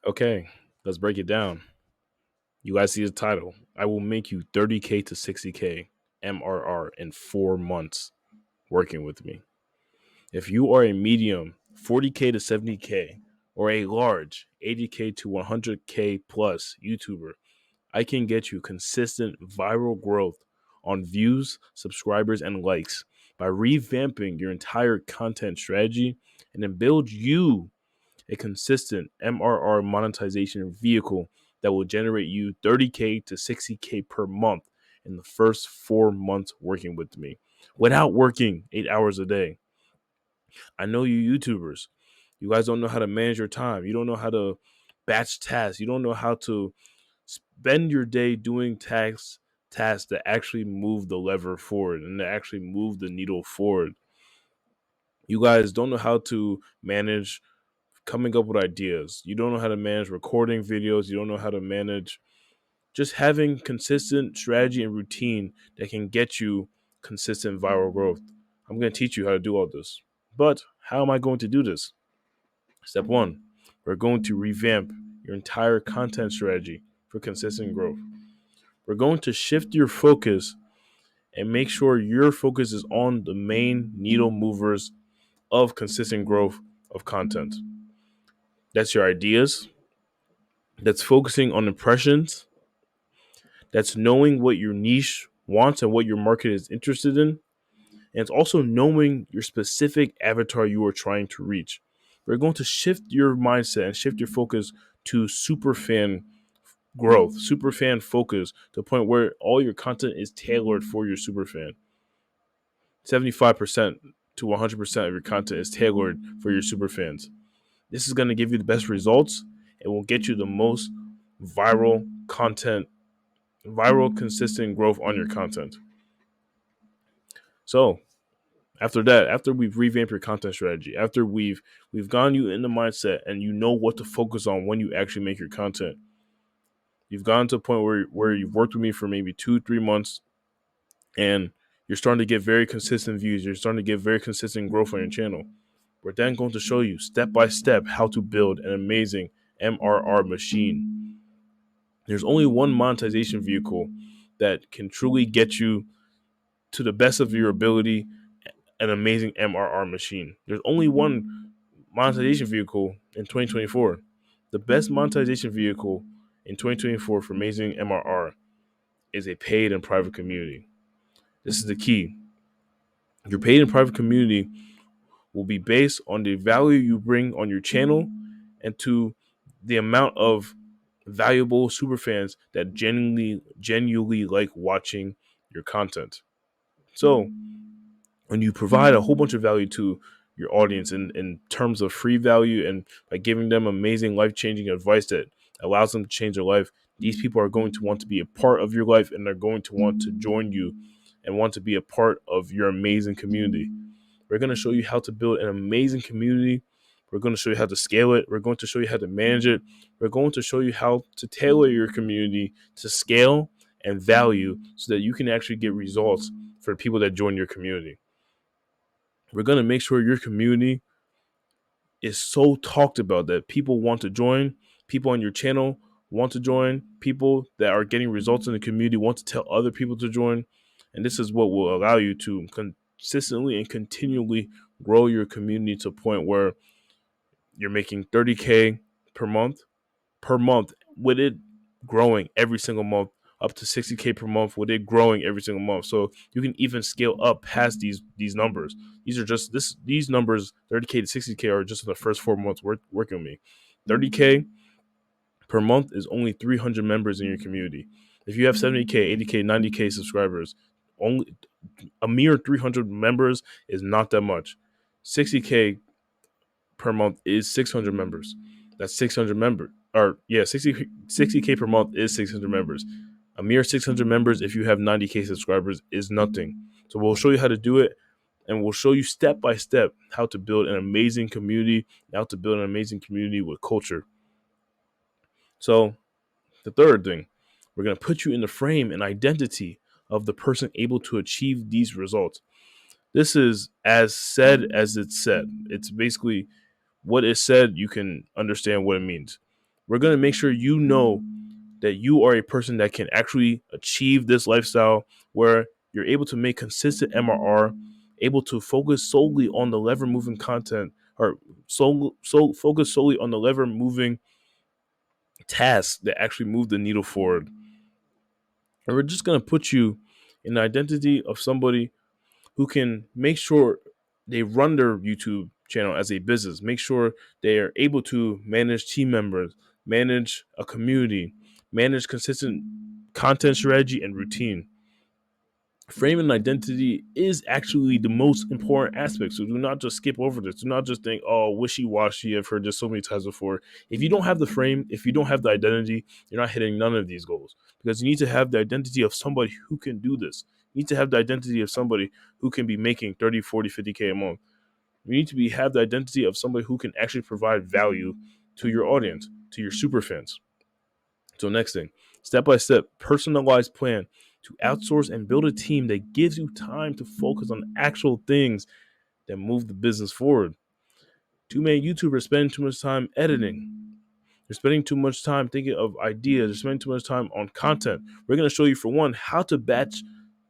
Okay, let's break it down. You guys see the title. I will make you 30K to 60K MRR in 4 months working with me. If you are a medium 40K to 70K or a large 80K to 100K plus YouTuber, I can get you consistent viral growth on views, subscribers, and likes by revamping your entire content strategy and then build you a consistent MRR monetization vehicle that will generate you 30K to 60K per month in the first 4 months working with me without working 8 hours a day. I know you YouTubers. You guys don't know how to manage your time. You don't know how to batch tasks. You don't know how to spend your day doing tasks that actually move the lever forward and that actually move the needle forward. You guys don't know how to manage coming up with ideas. You don't know how to manage recording videos. You don't know how to manage just having consistent strategy and routine that can get you consistent viral growth. I'm going to teach you how to do all this. But how am I going to do this? Step one, we're going to revamp your entire content strategy for consistent growth. We're going to shift your focus and make sure your focus is on the main needle movers of consistent growth of content. That's your ideas. That's focusing on impressions. That's knowing what your niche wants and what your market is interested in. And it's also knowing your specific avatar you are trying to reach. We're going to shift your mindset and shift your focus to super fan growth, super fan focus to the point where all your content is tailored for your super fan. 75% to 100% of your content is tailored for your super fans. This is going to give you the best results and will get you the most viral content, viral consistent growth on your content. So after that, after we've revamped your content strategy, after we've gotten you in the mindset and you know what to focus on when you actually make your content, you've gotten to a point where you've worked with me for maybe 2-3 months and you're starting to get very consistent views. You're starting to get very consistent growth on your channel. We're then going to show you step by step how to build an amazing MRR machine. There's only one monetization vehicle that can truly get you to the best of your ability an amazing MRR machine. There's only one monetization vehicle in 2024. The best monetization vehicle in 2024 for amazing MRR is a paid and private community. This is the key. Your paid and private community will be based on the value you bring on your channel and to the amount of valuable superfans that genuinely like watching your content. So when you provide a whole bunch of value to your audience in terms of free value and by giving them amazing life-changing advice that allows them to change their life, these people are going to want to be a part of your life and they're going to want to join you and want to be a part of your amazing community. We're going to show you how to build an amazing community. We're going to show you how to scale it. We're going to show you how to manage it. We're going to show you how to tailor your community to scale and value so that you can actually get results for the people that join your community. We're going to make sure your community is so talked about that people want to join, people on your channel want to join, people that are getting results in the community want to tell other people to join. And this is what will allow you to consistently and continually grow your community to a point where you're making 30K per month with it growing every single month, up to 60K per month with it growing every single month. So you can even scale up past these numbers. These numbers 30K to 60K are just in the first 4 months working with me. 30K per month is only 300 members in your community. If you have 70K, 80K, 90K subscribers, only a mere 300 members is not that much. 60K per month is 600 members. That's 600 members. Or yeah, 60K per month is 600 members. A mere 600 members if you have 90K subscribers is nothing. So we'll show you how to do it and we'll show you step by step how to build an amazing community, how to build an amazing community with culture. So the third thing, we're going to put you in the frame and identity of the person able to achieve these results. This is as said as it's said. It's basically what is said, you can understand what it means. We're going to make sure you know that you are a person that can actually achieve this lifestyle where you're able to make consistent MRR, able to focus solely on the lever moving content, or focus solely on the lever moving tasks that actually move the needle forward. And we're just going to put you in the identity of somebody who can make sure they run their YouTube channel as a business, make sure they are able to manage team members, manage a community, manage consistent content strategy and routine. Frame and identity is actually the most important aspect. So do not just skip over this. Do not just think, oh, wishy-washy. I've heard this so many times before. If you don't have the frame, if you don't have the identity, you're not hitting none of these goals, because you need to have the identity of somebody who can do this. You need to have the identity of somebody who can be making 30, 40, 50K a month. You need to have the identity of somebody who can actually provide value to your audience, to your super fans. So next thing, step-by-step personalized plan to outsource and build a team that gives you time to focus on actual things that move the business forward. Too many YouTubers spend too much time editing. They're spending too much time thinking of ideas. They're spending too much time on content. We're going to show you, for one, how to batch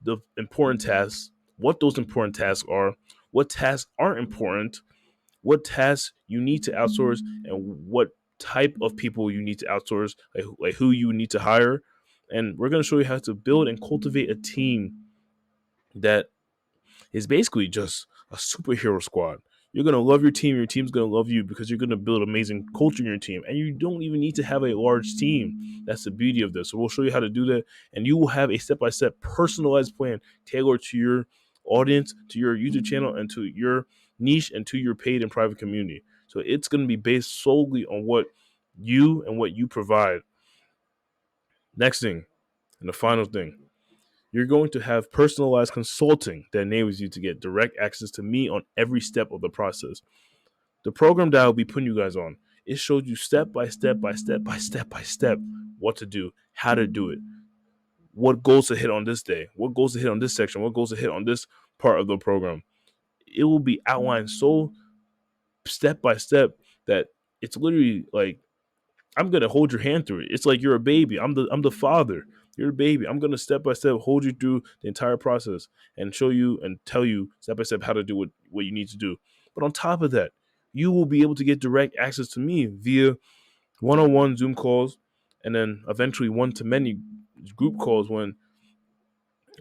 the important tasks, what those important tasks are, what tasks aren't important, what tasks you need to outsource, and what type of people you need to outsource, like who you need to hire. And we're going to show you how to build and cultivate a team that is basically just a superhero squad. You're going to love your team. Your team's going to love you because you're going to build amazing culture in your team. And you don't even need to have a large team. That's the beauty of this. So we'll show you how to do that. And you will have a step-by-step personalized plan tailored to your audience, to your YouTube channel, and to your niche, and to your paid and private community. So it's going to be based solely on what you provide. Next thing, and the final thing, you're going to have personalized consulting that enables you to get direct access to me on every step of the process. The program that I'll be putting you guys on, it shows you step by step what to do, how to do it, what goals to hit on this day, what goals to hit on this section, what goals to hit on this part of the program. It will be outlined so step by step that it's literally like I'm gonna hold your hand through it. It's like you're a baby. I'm the father. You're a baby. I'm gonna step by step hold you through the entire process and show you and tell you step by step how to do what you need to do. But on top of that, you will be able to get direct access to me via one-on-one Zoom calls, and then eventually one-to-many group calls when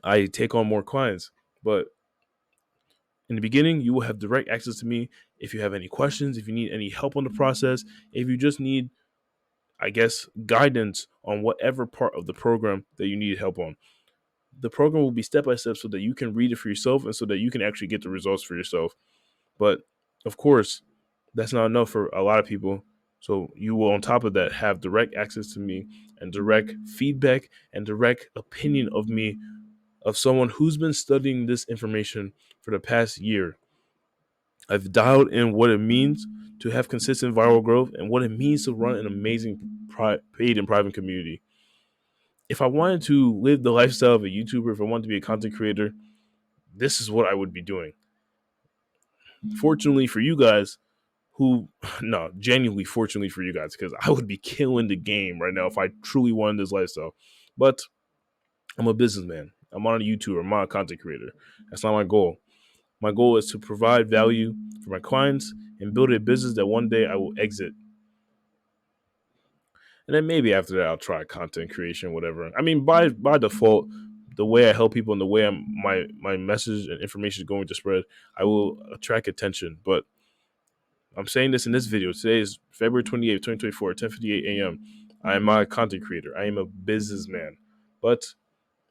I take on more clients. But in the beginning, you will have direct access to me if you have any questions, if you need any help on the process, if you just need, I guess, guidance on whatever part of the program that you need help on. The program will be step by step so that you can read it for yourself and so that you can actually get the results for yourself. But of course, that's not enough for a lot of people. So you will, on top of that, have direct access to me and direct feedback and direct opinion of me, of someone who's been studying this information for the past year. I've dialed in what it means to have consistent viral growth and what it means to run an amazing paid and private community. If I wanted to live the lifestyle of a YouTuber, if I wanted to be a content creator, this is what I would be doing. Fortunately for you guys, no, genuinely fortunately for you guys, because I would be killing the game right now if I truly wanted this lifestyle. But I'm a businessman. I'm not a YouTuber. I'm not a content creator. That's not my goal. My goal is to provide value for my clients and build a business that one day I will exit. And then maybe after that, I'll try content creation, whatever. I mean, by default, the way I help people and the way my message and information is going to spread, I will attract attention. But I'm saying this in this video. Today is February 28th, 2024, 10:58 a.m. I am not a content creator. I am a businessman. But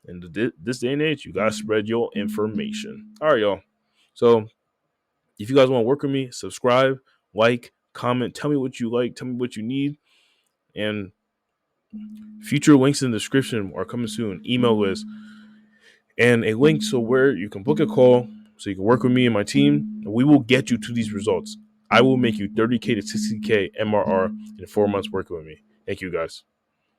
in this day and age, you gotta spread your information. All right, y'all. So if you guys want to work with me, subscribe, like, comment, tell me what you like, tell me what you need, and future links in the description are coming soon. Email list and a link so where you can book a call so you can work with me and my team. And we will get you to these results. I will make you 30K to 60K MRR in 4 months working with me. Thank you guys.